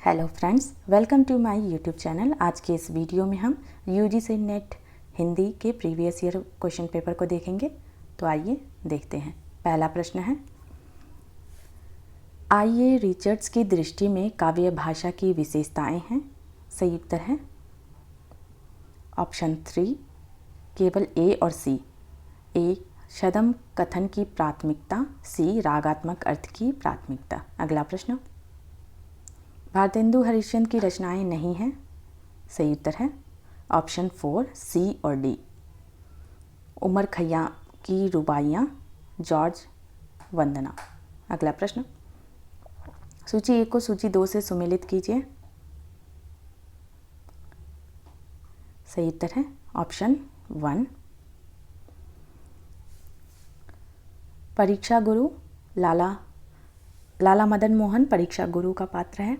Hello friends, welcome to my YouTube channel. आज के इस वीडियो में हम यूजीसी नेट हिंदी के प्रीवियस ईयर क्वेश्चन पेपर को देखेंगे। तो आइए देखते हैं। पहला प्रश्न है, आइए रिचर्ड्स की दृष्टि में काव्य भाषा की विशेषताएं हैं। सही उत्तर है ऑप्शन 3 केवल ए और सी। ए शब्द कथन की प्राथमिकता, सी रागात्मक अर्थ की प्राथमिकता। अगला प्रश्न, भारतेंदु हरिश्चंद्र की रचनाएं नहीं हैं। सही उत्तर है ऑप्शन 4 सी और डी। उमर खैयाम की रुबाइयाँ, जॉर्ज वंदना। अगला प्रश्न, सूची 1 को सूची 2 से सुमेलित कीजिए। सही उत्तर है ऑप्शन 1। परीक्षा गुरु लाला मदन मोहन परीक्षा गुरु का पात्र है।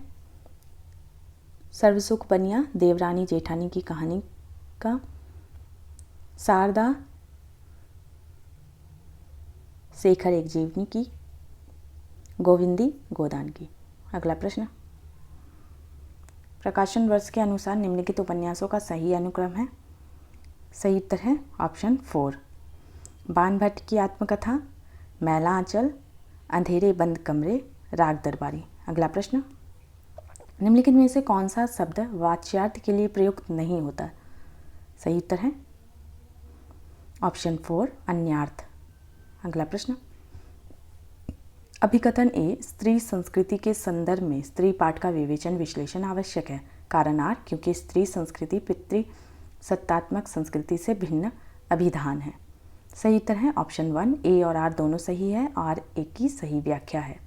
सर्वसुख बनिया देवरानी जेठानी की कहानी का। शारदा शेखर एक जीवनी की। गोविंदी गोदान की। अगला प्रश्न, प्रकाशन वर्ष के अनुसार निम्नलिखित उपन्यासों का सही अनुक्रम है। सही उत्तर है ऑप्शन 4। बाण भट्ट की आत्मकथा, मैला आंचल, अंधेरे बंद कमरे, राग दरबारी। अगला प्रश्न, निम्नलिखित में से कौन सा शब्द वाच्यार्थ के लिए प्रयुक्त नहीं होता। सही उत्तर है ऑप्शन 4 अन्यार्थ। अगला प्रश्न, अभिकथन ए स्त्री संस्कृति के संदर्भ में स्त्री पाठ का विवेचन विश्लेषण आवश्यक है। कारण आर क्योंकि स्त्री संस्कृति पितृसत्तात्मक संस्कृति से भिन्न अभिधान है। सही उत्तर है ऑप्शन 1। ए और आर दोनों सही है और ए की सही व्याख्या है।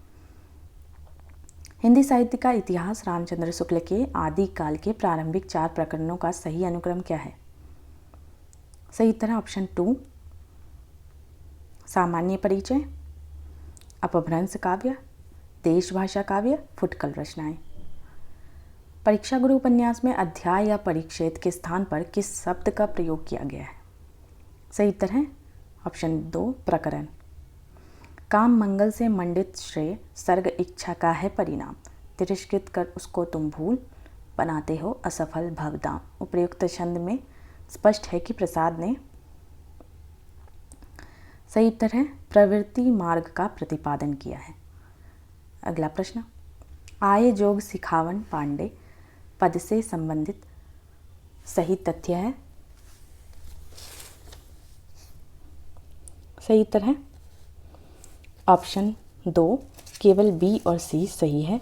हिंदी साहित्य का इतिहास रामचंद्र शुक्ल के आदि काल के प्रारंभिक 4 प्रकरणों का सही अनुक्रम क्या है। सही उत्तर है ऑप्शन 2 सामान्य परिचय, अपभ्रंश काव्य, देश भाषा काव्य, फुटकल रचनाएं। परीक्षा गुरु उपन्यास में अध्याय या परिक्षेत्र के स्थान पर किस शब्द का प्रयोग किया गया है। सही उत्तर है ऑप्शन 2 प्रकरण। काम मंगल से मंडित श्रेय सर्ग इच्छा का है परिणाम, तिरस्कृत कर उसको तुम भूल बनाते हो असफल भवदाम। उपर्युक्त छंद में स्पष्ट है कि प्रसाद ने। सही उत्तर है प्रवृत्ति मार्ग का प्रतिपादन किया है। अगला प्रश्न, आय जोग सिखावन पांडे पद से संबंधित सही तथ्य है। सही उत्तर है ऑप्शन 2 केवल बी और सी सही है।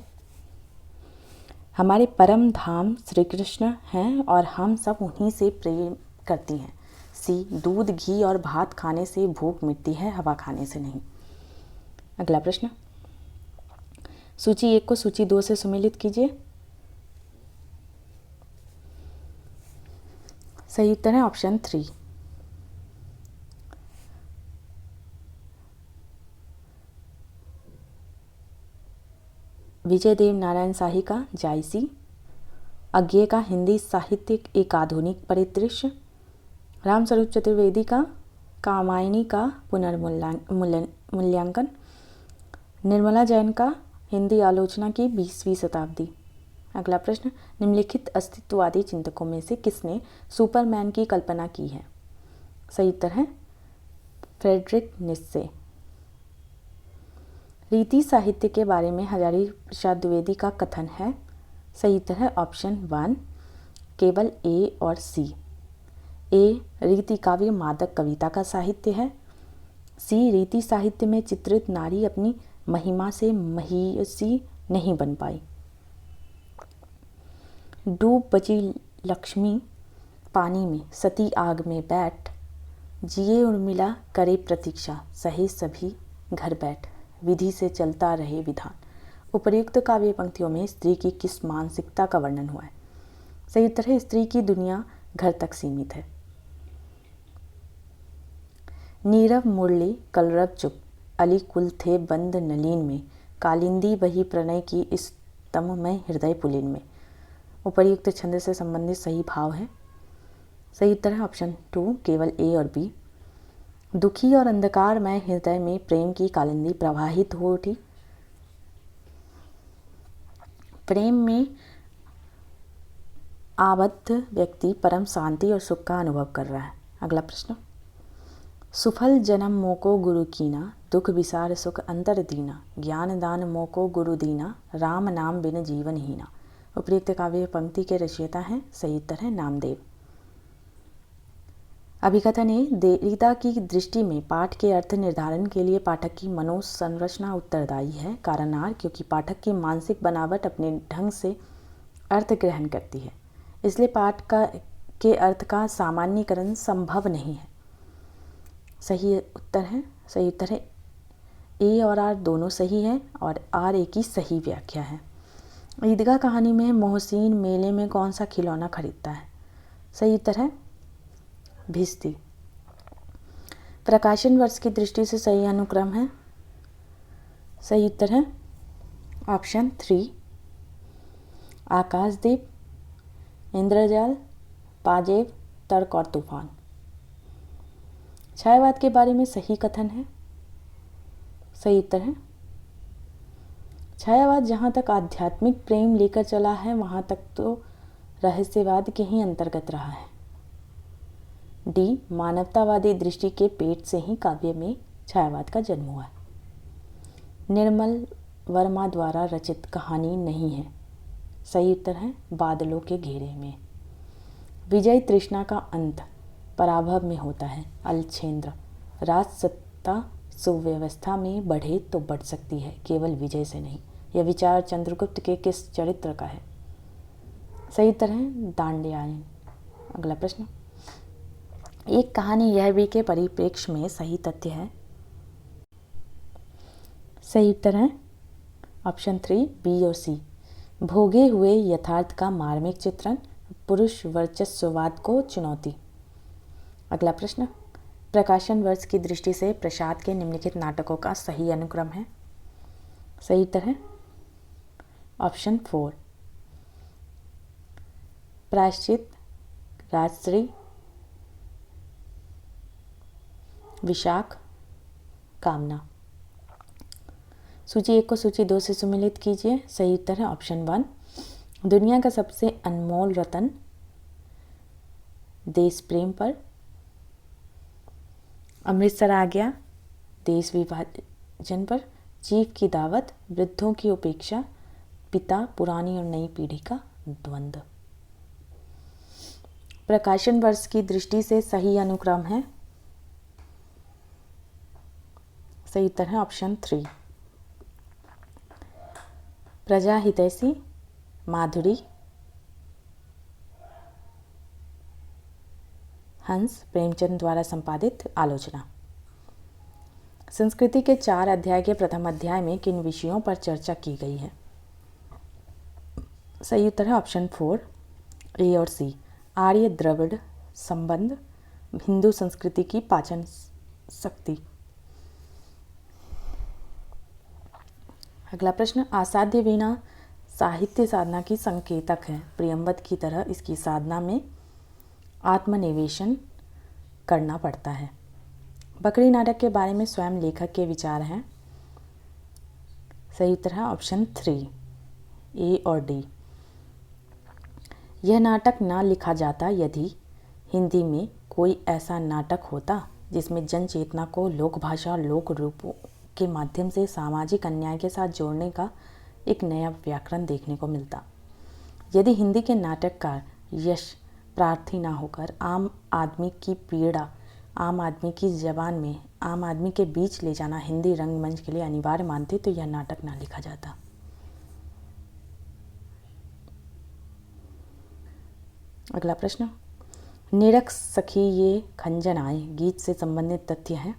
हमारे परम धाम श्री कृष्ण हैं और हम सब उन्हीं से प्रेम करती हैं। सी दूध घी और भात खाने से भूख मिटती है, हवा खाने से नहीं। अगला प्रश्न, सूची 1 को सूची 2 से सुमेलित कीजिए। सही उत्तर है ऑप्शन 3। विजय देव नारायण शाही का जायसी, अज्ञे का हिंदी साहित्य एक आधुनिक परिदृश्य, रामस्वरूप चतुर्वेदी का कामायनी का पुनर्मूल्यांकन, निर्मला जैन का हिंदी आलोचना की 20वीं शताब्दी। अगला प्रश्न, निम्नलिखित अस्तित्ववादी चिंतकों में से किसने सुपरमैन की कल्पना की है। सही उत्तर है फ्रेडरिक नीत्शे। रीति साहित्य के बारे में हजारी प्रसाद द्विवेदी का कथन है। सही उत्तर है ऑप्शन 1 केवल ए और सी। ए रीति काव्य मादक कविता का साहित्य है। सी रीति साहित्य में चित्रित नारी अपनी महिमा से महिषी नहीं बन पाई। डूब बची लक्ष्मी पानी में, सती आग में बैठ, जिए उर्मिला करे प्रतीक्षा, सहे सभी घर बैठ, विधि से चलता रहे विधान। उपर्युक्त काव्य पंक्तियों में स्त्री की किस मानसिकता का वर्णन हुआ है। सही उत्तर है स्त्री की दुनिया घर तक सीमित है। नीरव मुरली कलरव चुप, अली कुल थे बंद नलीन में, कालिंदी बही प्रणय की इस तममय हृदय पुलिन में। उपर्युक्त छंद से संबंधित सही भाव है। सही उत्तर है ऑप्शन 2 केवल ए और बी। दुखी और अंधकारमय हृदय में प्रेम की कालिंदी प्रवाहित हो उठी। प्रेम में आबद्ध व्यक्ति परम शांति और सुख का अनुभव कर रहा है। अगला प्रश्न, सुफल जन्म मोको गुरु कीना, दुख विसार सुख अंतर दीना, ज्ञान दान मोको गुरु दीना, राम नाम बिन जीवन हीना। उपयुक्त काव्य पंक्ति के रचयिता हैं, सही उत्तर है नामदेव। अभिकथन है, देरिता की दृष्टि में पाठ के अर्थ निर्धारण के लिए पाठक की मनोसंरचना उत्तरदायी है। कारण आर, क्योंकि पाठक की मानसिक बनावट अपने ढंग से अर्थ ग्रहण करती है, इसलिए पाठ के अर्थ का सामान्यीकरण संभव नहीं है। सही उत्तर है ए और आर दोनों सही है और आर ए की सही व्याख्या है। ईदगाह कहानी में मोहसिन मेले में कौन सा खिलौना खरीदता है? सही उत्तर है भिश्ती। प्रकाशन वर्ष की दृष्टि से सही अनुक्रम है, सही उत्तर है ऑप्शन 3, आकाशदीप, इंद्रजाल, पाजेब, तर्क और तूफान। छायावाद के बारे में सही कथन है, सही उत्तर है छायावाद जहाँ तक आध्यात्मिक प्रेम लेकर चला है वहाँ तक तो रहस्यवाद के ही अंतर्गत रहा है। डी, मानवतावादी दृष्टि के पेट से ही काव्य में छायावाद का जन्म हुआ है। निर्मल वर्मा द्वारा रचित कहानी नहीं है, सही उत्तर है बादलों के घेरे में। विजय तृष्णा का अंत पराभव में होता है। अलछेंद्र, राज सत्ता सुव्यवस्था में बढ़े तो बढ़ सकती है, केवल विजय से नहीं। यह विचार चंद्रगुप्त के किस चरित्र का है? सही उत्तर है दांड्यायन। अगला प्रश्न, एक कहानी यह भी के परिप्रेक्ष्य में सही तथ्य है। सही उत्तर है ऑप्शन 3 बी और सी। भोगे हुए यथार्थ का मार्मिक चित्रण, पुरुष वर्चस्ववाद को चुनौती। अगला प्रश्न, प्रकाशन वर्ष की दृष्टि से प्रसाद के निम्नलिखित नाटकों का सही अनुक्रम है। सही उत्तर है ऑप्शन 4, प्रायश्चित, राजश्री, विशाख, कामना। सूची 1 को सूची 2 से सुमेलित कीजिए। सही उत्तर है ऑप्शन 1, दुनिया का सबसे अनमोल रतन, देश प्रेम पर, अमृतसर आ गया, देश विभाजन पर, चीफ की दावत, वृद्धों की उपेक्षा, पिता, पुरानी और नई पीढ़ी का द्वंद्व। प्रकाशन वर्ष की दृष्टि से सही अनुक्रम है, सही उत्तर है ऑप्शन 3, प्रजा हितैषी, माधुरी, हंस, प्रेमचंद द्वारा संपादित आलोचना। संस्कृति के 4 अध्याय के प्रथम अध्याय में किन विषयों पर चर्चा की गई है? सही उत्तर है ऑप्शन 4 ए और सी। आर्य द्रविड़ संबंध, हिंदू संस्कृति की पाचन शक्ति। अगला प्रश्न, आसाध्य वीणा साहित्य साधना की संकेतक है। प्रियंवद की तरह इसकी साधना में आत्मनिवेशन करना पड़ता है। बकरी नाटक के बारे में स्वयं लेखक के विचार हैं। सही उत्तर है ऑप्शन 3 ए और डी। यह नाटक न लिखा जाता यदि हिंदी में कोई ऐसा नाटक होता जिसमें जन चेतना को लोक भाषा और लोक रूपों के माध्यम से सामाजिक अन्याय के साथ जोड़ने का एक नया व्याकरण देखने को मिलता। यदि हिंदी के नाटककार यश प्रार्थी ना होकर आम आदमी की पीड़ा आम आदमी की ज़बान में आम आदमी के बीच ले जाना हिंदी रंगमंच के लिए अनिवार्य मानते तो यह नाटक ना लिखा जाता। अगला प्रश्न, निरख सखी ये खंजन आए गीत से संबंधित तथ्य है।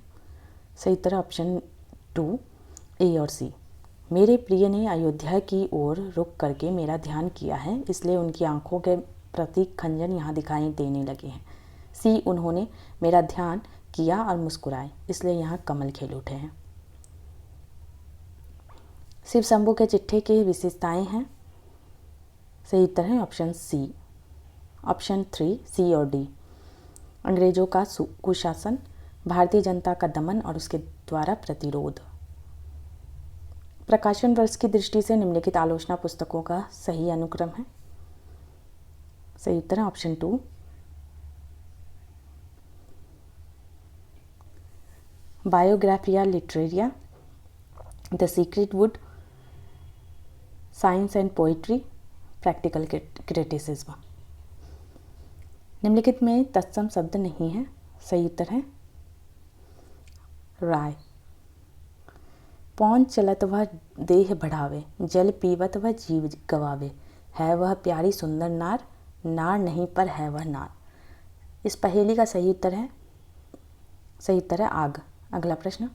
सही उत्तर ऑप्शन 2 ए और सी। मेरे प्रिय ने अयोध्या की ओर रुक करके मेरा ध्यान किया है, इसलिए उनकी आंखों के प्रतीक खंजन यहाँ दिखाई देने लगे हैं। सी, उन्होंने मेरा ध्यान किया और मुस्कुराए, इसलिए यहाँ कमल खिल उठे हैं। शिव शंभू के चिट्ठे की विशेषताएं हैं। सही उत्तर है ऑप्शन सी, ऑप्शन 3 सी और डी। अंग्रेजों का कुशासन, भारतीय जनता का दमन और उसके द्वारा प्रतिरोध। प्रकाशन वर्ष की दृष्टि से निम्नलिखित आलोचना पुस्तकों का सही अनुक्रम है। सही उत्तर है option 2। Biographia Literaria, the secret would, science and poetry, practical criticism. निम्नलिखित में तत्सम शब्द नहीं है। सही उत्तर है राय। पौन चलत वह देह बढ़ावे, जल पीवत वह जीव गवावे, है वह प्यारी सुंदर नार, नार नहीं पर है वह नार। इस पहेली का सही उत्तर है आग। अगला प्रश्न,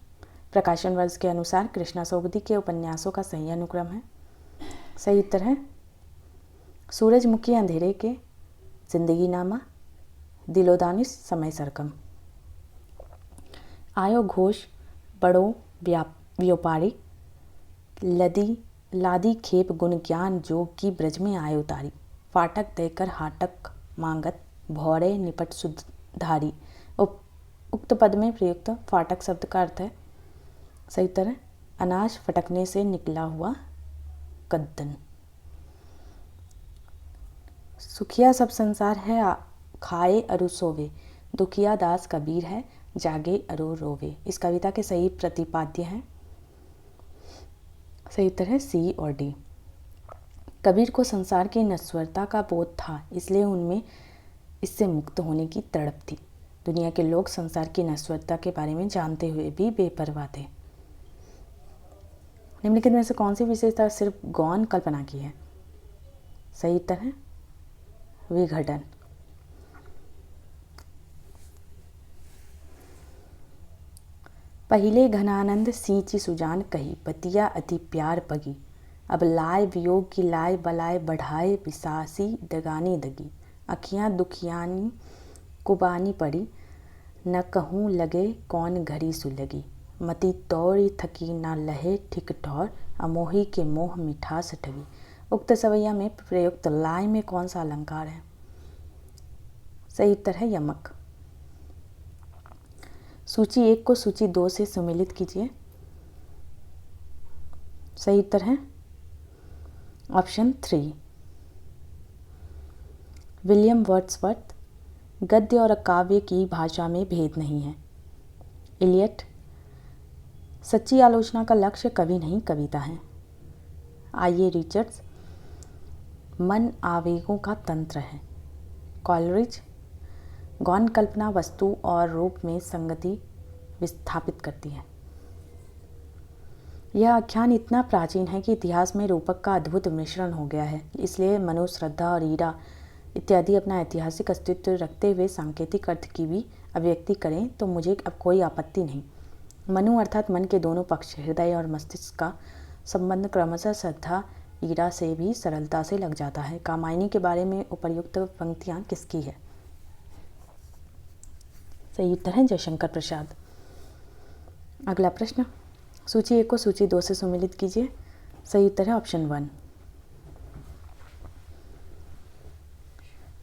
प्रकाशन वर्ष के अनुसार कृष्णा सोबती के उपन्यासों का सही अनुक्रम है। सही उत्तर है सूरजमुखी अंधेरे के, जिंदगी नामा, दिलोदानिश, समय सरकम। आयो घोष बड़ो व्यापारी, लादी खेप गुण ज्ञान जोग की ब्रज में आए उतारी, फाटक देकर हाटक मांगत, भौरे निपट सुधारी। उक्त पद में प्रयुक्त फाटक शब्द का अर्थ है। सही उत्तर है अनाज फटकने से निकला हुआ कद्दन। सुखिया सब संसार है, खाए अरु सोवे, दुखिया दास कबीर है, जागे अरु रोवे। इस कविता के सही प्रतिपाद्य हैं। सही उत्तर है सी और डी। कबीर को संसार की नश्वरता का बोध था, इसलिए उनमें इससे मुक्त होने की तड़प थी। दुनिया के लोग संसार की नश्वरता के बारे में जानते हुए भी बेपरवाह थे। निम्नलिखित में से कौन सी विशेषता सिर्फ गौण कल्पना की है? सही उत्तर है विघटन। पहिले घनानंद सींची सुजान कही, बतिया अति प्यार पगी, अब लाए वियोग की लाए बलाए बढ़ाए, बिसासी दगानी दगी, अखियाँ दुखियानी कुबानी पड़ी, न कहूँ लगे कौन घड़ी सुलगी, मति तौड़ी थकी न लहे ठिक ठौर, अमोही के मोह मिठास ठगी। उक्त सवैया में प्रयुक्त लाए में कौन सा अलंकार है? सही उत्तर है यमक। सूची 1 को सूची 2 से सुमेलित कीजिए। सही उत्तर है ऑप्शन 3। विलियम वर्ड्सवर्थ, गद्य और काव्य की भाषा में भेद नहीं है। इलियट, सच्ची आलोचना का लक्ष्य कवि नहीं कविता है। आइए रिचर्ड्स, मन आवेगों का तंत्र है। कॉलरिज, गौण कल्पना वस्तु और रूप में संगति विस्थापित करती है। यह आख्यान इतना प्राचीन है कि इतिहास में रूपक का अद्भुत मिश्रण हो गया है, इसलिए मनु, श्रद्धा और ईरा इत्यादि अपना ऐतिहासिक अस्तित्व रखते हुए सांकेतिक अर्थ की भी अभिव्यक्ति करें तो मुझे अब कोई आपत्ति नहीं। मनु अर्थात मन के दोनों पक्ष, हृदय और मस्तिष्क का संबंध क्रमशः श्रद्धा ईरा से भी सरलता से लग जाता है। कामायनी के बारे में उपर्युक्त पंक्तियाँ किसकी है? सही उत्तर है जयशंकर प्रसाद। अगला प्रश्न, सूची 1 को सूची 2 से सुमेलित कीजिए। सही उत्तर है ऑप्शन 1।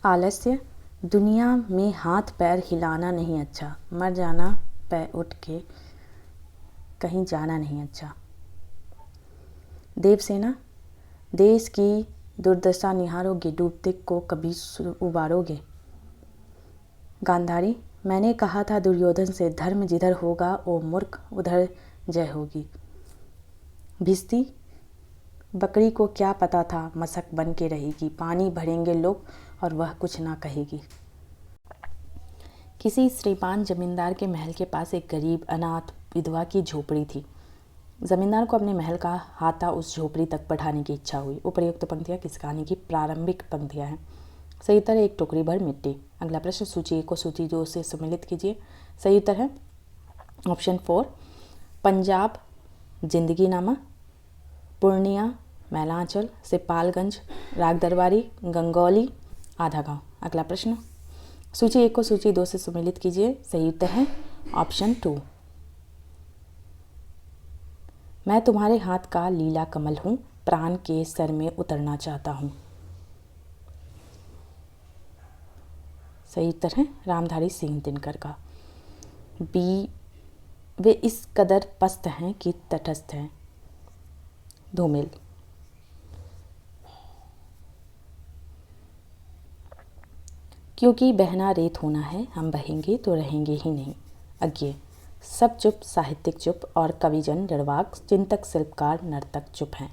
आलस्य, दुनिया में हाथ पैर हिलाना नहीं अच्छा, मर जाना पैर उठ के कहीं जाना नहीं अच्छा। देवसेना, देश की दुर्दशा निहारोगे, डूबते को कभी उबारोगे। गांधारी, मैंने कहा था दुर्योधन से, धर्म जिधर होगा ओ मूर्ख उधर जय होगी। भिस्ती, बकरी को क्या पता था मशक बन के रहेगी, पानी भरेंगे लोग और वह कुछ ना कहेगी। किसी श्रीमान जमींदार के महल के पास एक गरीब अनाथ विधवा की झोपड़ी थी। जमींदार को अपने महल का हाथा उस झोपड़ी तक बढ़ाने की इच्छा हुई। उपर्युक्त पंक्तियाँ किस कहानी की प्रारंभिक पंक्तियाँ हैं? सही उत्तर है एक टोकरी भर मिट्टी। अगला प्रश्न, सूची 1 को सूची 2 से सम्मिलित कीजिए। सही उत्तर है ऑप्शन 4। पंजाब, जिंदगी नामा, पूर्णिया, मैलांचल, सिपालगंज, राग दरबारी, गंगौली, आधा गांव। अगला प्रश्न, सूची 1 को सूची 2 से सम्मिलित कीजिए। सही उत्तर है ऑप्शन 2। मैं तुम्हारे हाथ का लीला कमल हूँ, प्राण के सर में उतरना चाहता हूँ। सही उत्तर है रामधारी सिंह दिनकर का। बी, वे इस कदर पस्त हैं कि तटस्थ हैं। धूमिल। क्योंकि बहना रेत होना है, हम बहेंगे तो रहेंगे ही नहीं, अज्ञेय। सब चुप, साहित्यिक चुप और कविजन निर्वाक, चिंतक शिल्पकार नर्तक चुप हैं।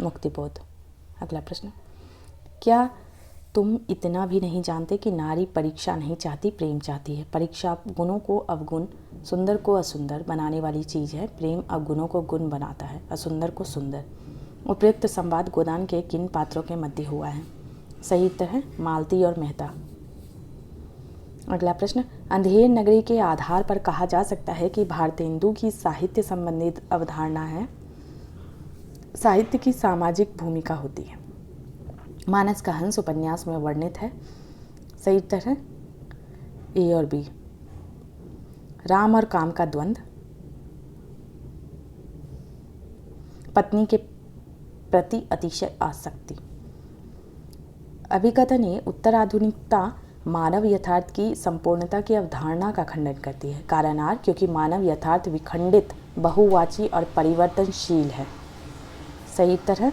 मुक्तिबोध। अगला प्रश्न, क्या तुम इतना भी नहीं जानते कि नारी परीक्षा नहीं चाहती, प्रेम चाहती है। परीक्षा गुणों को अवगुण, सुंदर को असुंदर बनाने वाली चीज़ है। प्रेम अवगुणों को गुण बनाता है, असुंदर को सुंदर। उपयुक्त संवाद गोदान के किन पात्रों के मध्य हुआ है। सही उत्तर है मालती और मेहता। अगला प्रश्न, अंधेर नगरी के आधार पर कहा जा सकता है कि भारतेंदु की साहित्य संबंधित अवधारणा है, साहित्य की सामाजिक भूमिका होती है। मानस का हंस उपन्यास में वर्णित है। सही उत्तर है ए और बी। राम और काम का द्वंद्व, पत्नी के प्रति अतिशय आसक्ति। अभिकथन ये उत्तराधुनिकता मानव यथार्थ की संपूर्णता की अवधारणा का खंडन करती है। कारण आर, क्योंकि मानव यथार्थ विखंडित, बहुवाची और परिवर्तनशील है। सही उत्तर है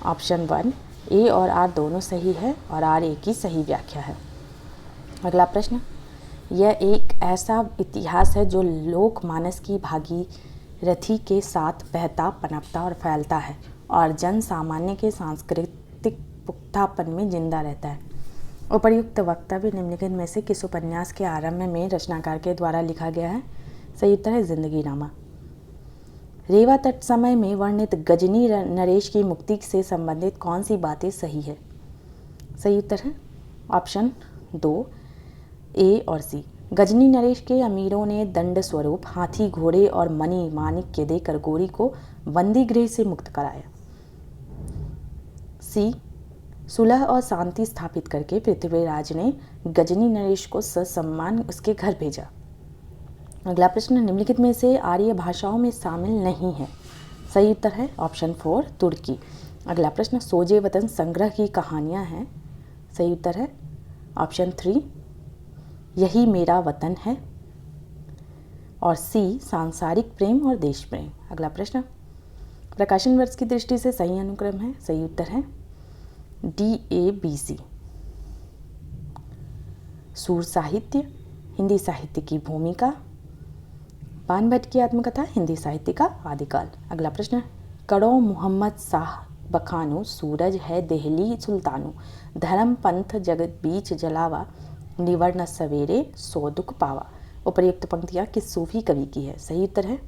ऑप्शन 1। ए और आर दोनों सही है और आर ए की सही व्याख्या है। अगला प्रश्न, यह एक ऐसा इतिहास है जो लोक मानस की भागीरथी के साथ बहता, पनपता और फैलता है और जन सामान्य के सांस्कृतिक पुख्तापन में जिंदा रहता है। उपर्युक्त वक्तव्य निम्नलिखित में से किस उपन्यास के आरंभ में रचनाकार के द्वारा लिखा गया है। सही उत्तर है जिंदगी नामा। रेवा तट समय में वर्णित गजनी नरेश की मुक्ति से संबंधित कौन सी बातें सही है। सही उत्तर है ऑप्शन 2 ए और सी। गजनी नरेश के अमीरों ने दंड स्वरूप हाथी, घोड़े और मणि माणिक्य देकर गोरी को बंदी गृह से मुक्त कराया। सी, सुलह और शांति स्थापित करके पृथ्वीराज ने गजनी नरेश को ससम्मान उसके घर भेजा। अगला प्रश्न, निम्नलिखित में से आर्य भाषाओं में शामिल नहीं है। सही उत्तर है ऑप्शन 4 तुर्की। अगला प्रश्न, सोजे वतन संग्रह की कहानियां हैं। सही उत्तर है ऑप्शन 3 यही मेरा वतन है और सी सांसारिक प्रेम और देश प्रेम। अगला प्रश्न, प्रकाशन वर्ष की दृष्टि से सही अनुक्रम है। सही उत्तर है DABC। सूर साहित्य, हिंदी साहित्य की भूमिका, पान भट्ट की आत्मकथा हिंदी साहित्य का आदिकाल। अगला प्रश्न, कड़ो मोहम्मद शाह बखानो, सूरज है देहली सुल्तानो, धर्म पंथ जगत बीच जलावा, निवर न सवेरे सो दुख पावा। उपर्युक्त पंक्तियाँ किस सूफी कवि की है। सही उत्तर है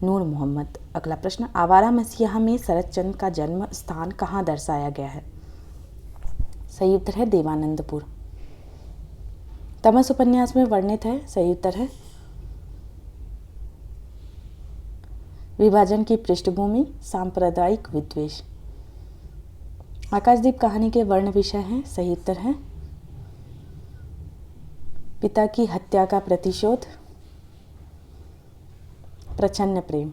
नूर मोहम्मद। अगला प्रश्न, आवारा मसीहा में शरद चंद्र का जन्म स्थान कहाँ दर्शाया गया है। सही उत्तर है देवानंदपुर। तमस उपन्यास में वर्णित है। सही उत्तर है विभाजन की पृष्ठभूमि, सांप्रदायिक विद्वेष। आकाशदीप कहानी के वर्ण विषय हैं। सही उत्तर है पिता की हत्या का प्रतिशोध, प्रच्छन्न प्रेम।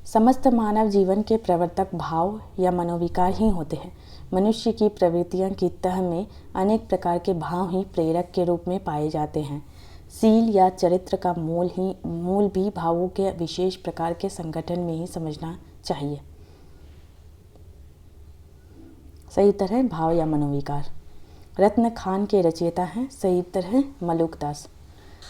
समस्त मानव जीवन के प्रवर्तक भाव या मनोविकार ही होते हैं। मनुष्य की प्रवृत्तियों की तह में अनेक प्रकार के भाव ही प्रेरक के रूप में पाए जाते हैं। सील या चरित्र का मूल भी भावों के विशेष प्रकार के संगठन में ही समझना चाहिए। सही उत्तर है भाव या मनोविकार। रत्न खान के रचयिता हैं। सही उत्तर है मलुकदास।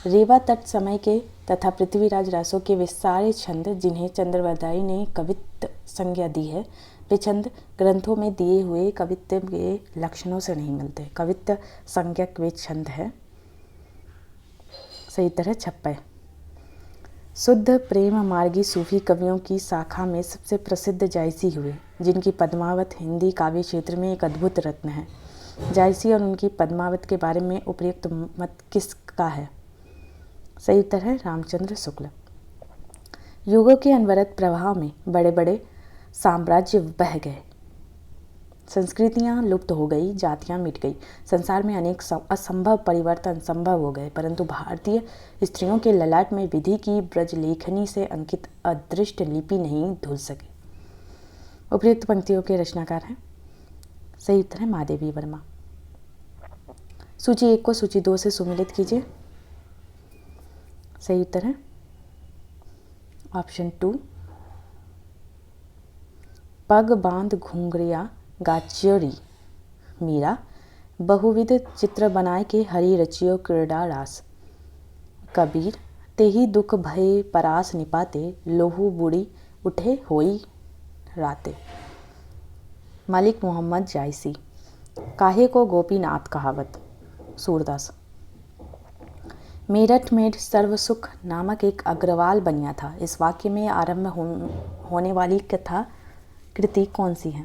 रेवा तट समय के तथा पृथ्वीराज रासो के वे सारे छंद जिन्हें चंद्रवरदाई ने कवित्व संज्ञा दी है, वे छंद ग्रंथों में दिए हुए कवित्व के लक्षणों से नहीं मिलते। कवित्व संज्ञक वे छंद है। सही उत्तर है छप्पय। शुद्ध प्रेम मार्गी सूफी कवियों की शाखा में सबसे प्रसिद्ध जायसी हुए, जिनकी पद्मावत हिंदी काव्य क्षेत्र में एक अद्भुत रत्न है। जायसी और उनकी पद्मावत के बारे में उपयुक्त मत किसका है। सही उत्तर है रामचंद्र शुक्ल। युगों के अनवरत प्रवाह में बड़े बड़े साम्राज्य बह गए, संस्कृतियां लुप्त हो गई, जातियां मिट गई, संसार में अनेक असंभव परिवर्तन संभव हो गए, परंतु भारतीय स्त्रियों के ललाट में विधि की ब्रजलेखनी से अंकित अदृष्ट लिपि नहीं धुल सके। उपयुक्त पंक्तियों के रचनाकार हैं। सही उत्तर है महादेवी वर्मा। सूची 1 को सूची 2 से सुमिलित कीजिए। सही उत्तर है ऑप्शन 2 पग बांध घुंघरिया गाच्योरी मीरा बहुविध चित्र बनाए के हरि रचियो क्रीड़ा रास कबीर तेही दुख भय परास निपाते लोहू बूढ़ी उठे होई राते मलिक मोहम्मद जायसी काहे को गोपीनाथ कहावत सूरदास मेरठ में सर्व सुख नामक एक अग्रवाल बनिया था। इस वाक्य में आरंभ होने वाली कथा कृति कौन सी है?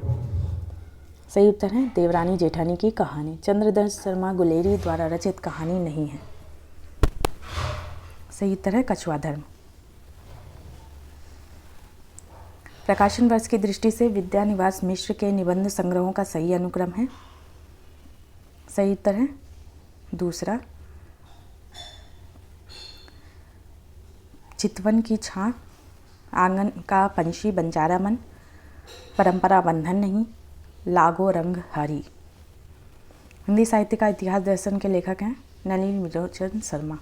सही उत्तर है देवरानी जेठानी की कहानी। चंद्रदर्श शर्मा गुलेरी द्वारा रचित कहानी नहीं है। सही उत्तर है कछुआ धर्म। प्रकाशन वर्ष की दृष्टि से विद्यानिवास मिश्र के निबंध संग्रहों का सही अनुक्रम है। सही उत्तर है दूसरा। चितवन की छां, आंगन का पंछी बंजारा मन, परंपरा बंधन नहीं, लागो रंग हरी। हिंदी साहित्य का इतिहास दर्शन के लेखक हैं नलिनी विलोचन शर्मा।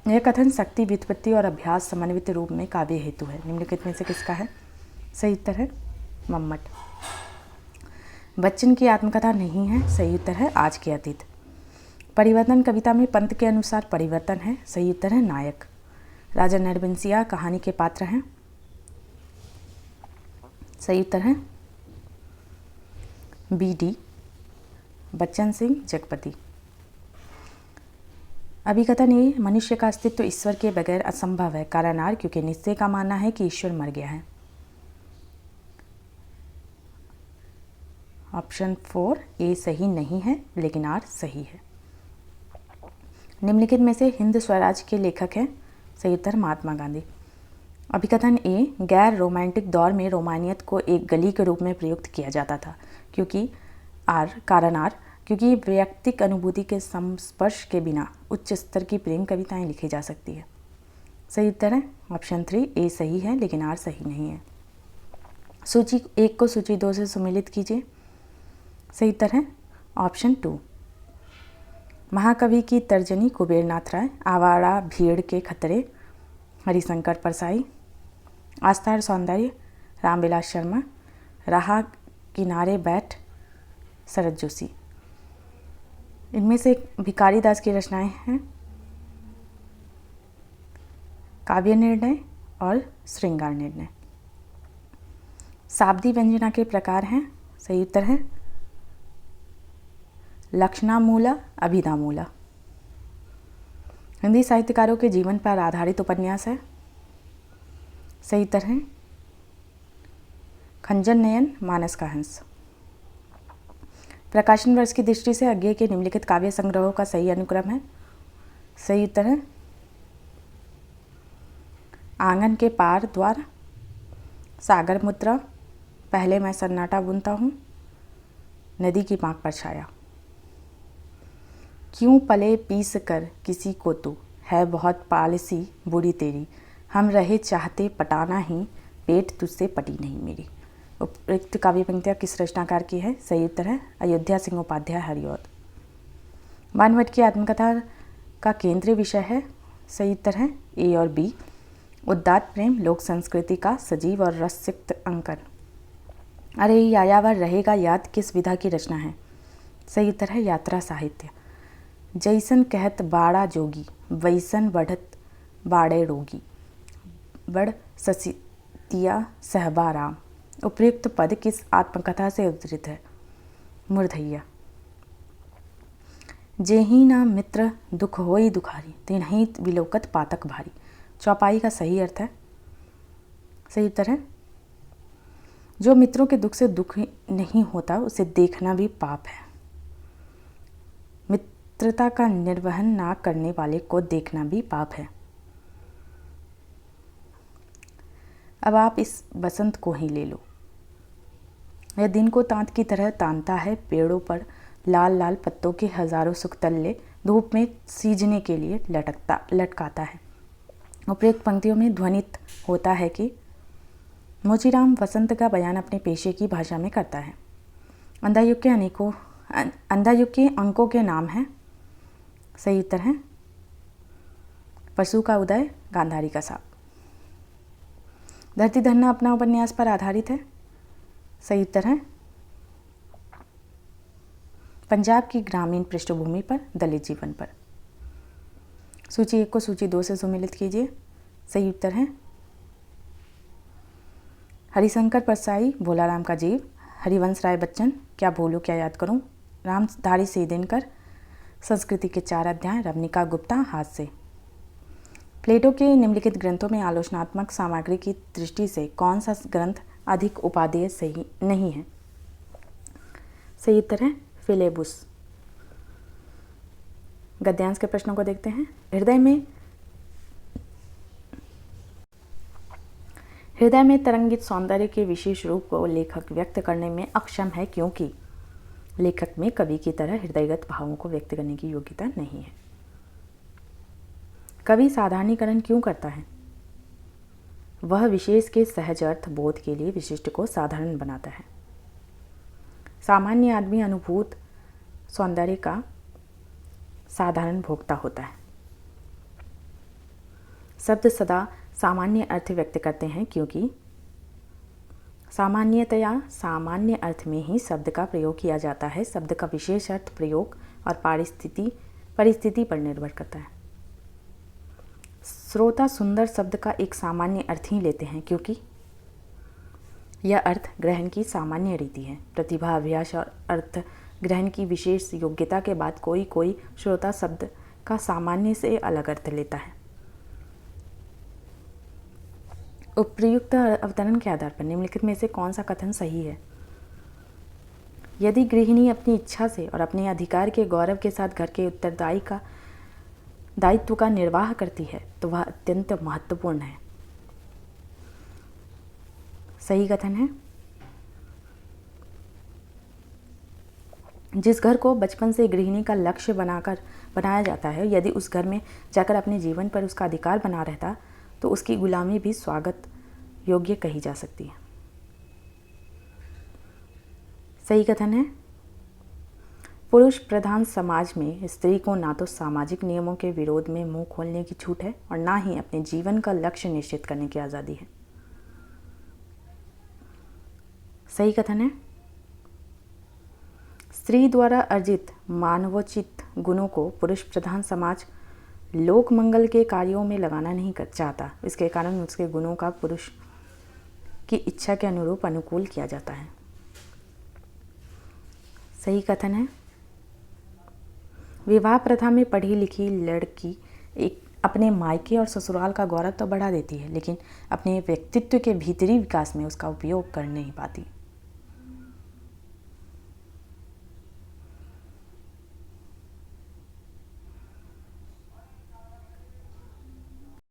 यह कथन शक्ति व्युत्पत्ति और अभ्यास समन्वित रूप में काव्य हेतु है। निम्नलिखित में से किसका है? सही उत्तर है मम्मट। बच्चन की आत्मकथा नहीं है। सही उत्तर है आज के अतीत। परिवर्तन कविता में पंत के अनुसार परिवर्तन है। सही उत्तर है नायक। राजा नरबंसिया कहानी के पात्र हैं। सही उत्तर है बी.डी. बच्चन सिंह जगपति। अभिकथन ए मनुष्य का अस्तित्व ईश्वर के बगैर असंभव है। कारण आर क्योंकि निश्चय का मानना है कि ईश्वर मर गया है। ऑप्शन 4 ए सही नहीं है लेकिन आर सही है। निम्नलिखित में से हिंद स्वराज के लेखक हैं। सही उत्तर महात्मा गांधी। अभिकथन ए गैर रोमांटिक दौर में रोमानियत को एक गली के रूप में प्रयुक्त किया जाता था कारण आर क्योंकि वैयक्तिक अनुभूति के संस्पर्श के बिना उच्च स्तर की प्रेम कविताएं लिखी जा सकती है। सही उत्तर है ऑप्शन 3 ए सही है लेकिन आर सही नहीं है। सूची 1 को सूची 2 से सुमेलित कीजिए। सही उत्तर है ऑप्शन 2। महाकवि की तर्जनी कुबेरनाथ राय, आवारा भीड़ के खतरे हरिशंकर परसाई, आस्था और सौंदर्य रामविलास शर्मा, राह किनारे बैठ शरद जोशी। इनमें से भिखारी दास की रचनाएं हैं काव्य निर्णय और श्रृंगार निर्णय। शाब्दी व्यंजना के प्रकार हैं। सही उत्तर है लक्षणामूला अभिधामूला। हिंदी साहित्यकारों के जीवन पर आधारित उपन्यास है। सही उत्तर है खंजन नयन मानस का हंस। प्रकाशन वर्ष की दृष्टि से अज्ञेय के निम्नलिखित काव्य संग्रहों का सही अनुक्रम है। सही उत्तर है आंगन के पार द्वार, सागर मुद्रा, पहले मैं सन्नाटा बुनता हूँ, नदी की पाँख पर छाया। क्यों पले पीस कर किसी को तू, है बहुत पालसी बूढ़ी तेरी, हम रहे चाहते पटाना ही, पेट तुझसे पटी नहीं मेरी। उपयुक्त काव्य पंक्तियाँ किस रचनाकार की है? सही उत्तर है अयोध्या सिंह उपाध्याय हरिऔध। बानभट्ट की आत्मकथा का केंद्रीय विषय है। सही उत्तर है ए और बी। उदात्त प्रेम लोक संस्कृति का सजीव और रसयुक्त अंकन। अरे यायावर रहेगा याद किस विधा की रचना है? सही उत्तर है यात्रा साहित्य। जैसन कहत बाड़ा जोगी, वैसन बढ़त बाड़े रोगी, बड़ ससितिया सहबा राम। उपयुक्त पद किस आत्मकथा से उद्धृत है? मुरधैया। जेही ना मित्र दुख होई दुखारी, तिन्हि विलोकत पातक भारी। चौपाई का सही अर्थ है। सही उत्तर है जो मित्रों के दुख से दुख नहीं होता उसे देखना भी पाप है। मित्रता का निर्वहन ना करने वाले को देखना भी पाप है। अब आप इस बसंत को ही ले लो। यह दिन को तांत की तरह तानता है, पेड़ों पर लाल लाल पत्तों के हजारों सुखतल्ले धूप में सींचने के लिए लटकाता है। उपयुक्त पंक्तियों में ध्वनित होता है कि मोचीराम वसंत का बयान अपने पेशे की भाषा में करता है। अंधायुग के अंकों के नाम हैं। सही उत्तर है पशु का उदय, गांधारी का साप। धरती धन्ना अपना उपन्यास पर आधारित है। सही उत्तर है पंजाब की ग्रामीण पृष्ठभूमि पर दलित जीवन पर। सूची 1 को सूची 2 से सुमेलित कीजिए। सही उत्तर है हरिशंकर परसाई, भोलाराम का जीव, हरिवंश राय बच्चन, क्या भूलूं क्या याद करूं, रामधारी सिंह दिनकर, संस्कृति के 4 अध्याय, रवनिका गुप्ता, हास्य। प्लेटो के निम्नलिखित ग्रंथों में आलोचनात्मक सामग्री की दृष्टि से कौन सा ग्रंथ अधिक उपादेय सही नहीं है? सही उत्तर है फिलेबुस। गद्यांश के प्रश्नों को देखते हैं। हृदय में तरंगित सौंदर्य के विशेष रूप को लेखक व्यक्त करने में अक्षम है क्योंकि लेखक में कवि की तरह हृदयगत भावों को व्यक्त करने की योग्यता नहीं है। कवि साधारणीकरण क्यों करता है? वह विशेष के सहज अर्थ बोध के लिए विशिष्ट को साधारण बनाता है। सामान्य आदमी अनुभूत सौंदर्य का साधारण भोक्ता होता है। शब्द सदा सामान्य अर्थ व्यक्त करते हैं क्योंकि सामान्यतया सामान्य अर्थ में ही शब्द का प्रयोग किया जाता है। शब्द का विशेष अर्थ प्रयोग और परिस्थिति पर निर्भर करता है। श्रोता सुंदर शब्द का एक सामान्य अर्थ ही लेते हैं क्योंकि यह अर्थ ग्रहण की सामान्य रीति है। प्रतिभा, अभ्यास और अर्थ ग्रहण की विशेष योग्यता के बाद कोई श्रोता शब्द का सामान्य से अलग अर्थ लेता है। उपयुक्त अवतरण के आधार पर निम्नलिखित में से कौन सा कथन सही है? यदि गृहिणी अपनी इच्छा से और अपने अधिकार के गौरव के साथ घर के दायित्व का निर्वाह करती है तो वह अत्यंत महत्वपूर्ण है। सही कथन है जिस घर को बचपन से गृहिणी का लक्ष्य बनाया जाता है, यदि उस घर में जाकर अपने जीवन पर उसका अधिकार बना रहता तो उसकी गुलामी भी स्वागत योग्य कही जा सकती है। सही कथन है पुरुष प्रधान समाज में स्त्री को ना तो सामाजिक नियमों के विरोध में मुंह खोलने की छूट है और ना ही अपने जीवन का लक्ष्य निश्चित करने की आज़ादी है। सही कथन है स्त्री द्वारा अर्जित मानवोचित गुणों को पुरुष प्रधान समाज लोक मंगल के कार्यों में लगाना नहीं चाहता। इसके कारण उसके गुणों का पुरुष की इच्छा के अनुरूप अनुकूल किया जाता है। सही कथन है विवाह प्रथा में पढ़ी लिखी लड़की अपने मायके और ससुराल का गौरव तो बढ़ा देती है, लेकिन अपने व्यक्तित्व के भीतरी विकास में उसका उपयोग कर नहीं पाती।